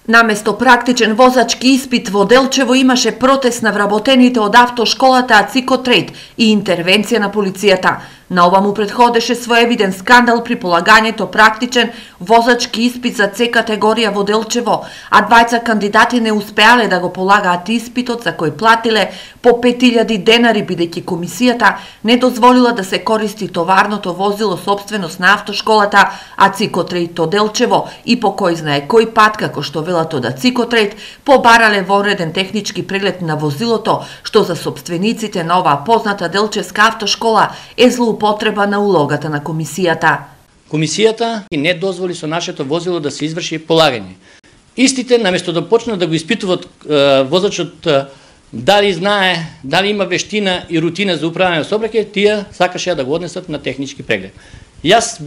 Наместо практичен возачки испит во Делчево имаше протест на вработените од автошколата Цикотрейд и интервенција на полицијата. На ова му предходеше своевиден скандал при полагањето практичен возачки испит за С категорија во Делчево, а двајца кандидати не успеале да го полагаат испитот за кој платиле по 5000 денари, бидејќи комисијата не дозволила да се користи товарното возило собственост на автошколата Цикотрейд од Делчево и по кој знае кој пат, како што велат од Цикотрейд, побарале вореден технички преглед на возилото, што за собствениците на оваа позната делчевска автошкола е злоупотреба на улогата на комисијата. Комисијата не дозволи со нашето возило да се изврши полагање. Истите, наместо да почнат да го испитуваат возачот дали знае, дали има вештина и рутина за управување со сообраќај, тие сакаше да го однесат на технички преглед. Јас,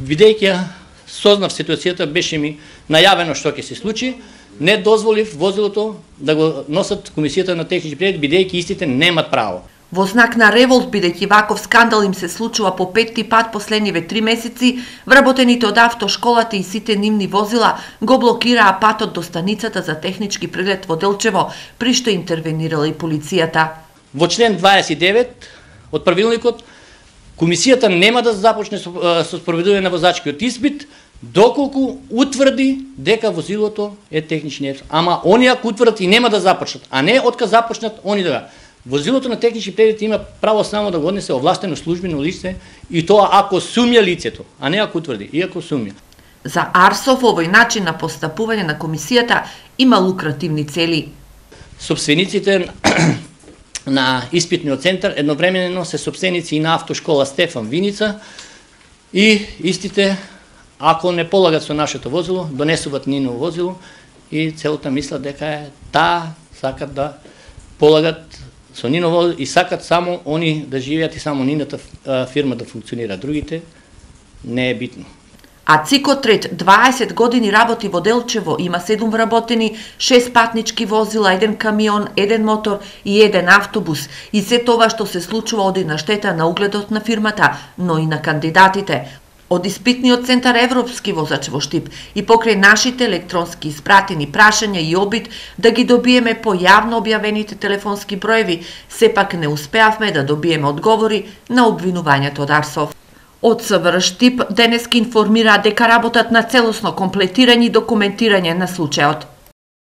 бидејќи сознав ситуацијата, беше ми најавено што ќе се случи, не дозволив возилото да го носат комисијата на технички преглед, бидејќи истите немат право. Во знак на револт, бидејќи ваков скандал им се случува по 5 пат последниве 3 месеци, вработените од автошколата и сите нивни возила го блокираа патот до станицата за технички преглед во Делчево, при што интервенирала и полицијата. Во член 29 од правилникот, комисијата нема да започне со спроведување на возачкиот испит, доколку утврди дека возилото е технични неисправно. Ама они ако утврдат и нема да започнат, а не отказ започнат, они да. Возилото на технички преглед има право само да го однесе овластено службено лице и тоа ако сумја лицето, а не ако утврди, и ако сумја. За Арсов овој начин на постапување на комисијата има лукративни цели. Собствениците на испитниот центар едновремено се собственици и на автошкола Стефан Виница и истите, ако не полагат со нашето возило, донесуваат нино возило и целата мисла дека е сакат да полагат со нино возило и сакат само они да живеат и само нината фирма да функционира. Другите не е битно. Цикотрейд 20 години работи во Делчево, има 7 вработени, 6 патнички возила, 1 камион, 1 мотор и 1 автобус. И се тоа што се случува оди на штета на угледот на фирмата, но и на кандидатите. Од испитниот центар Европски возач во Штип и покрај нашите електронски испратени прашања и обид да ги добиеме по јавно објавените телефонски броеви, сепак не успеавме да добиеме одговори на обвинувањето од Арсов. Од СВР Штип денеска информира дека работат на целосно комплетирање и документирање на случајот.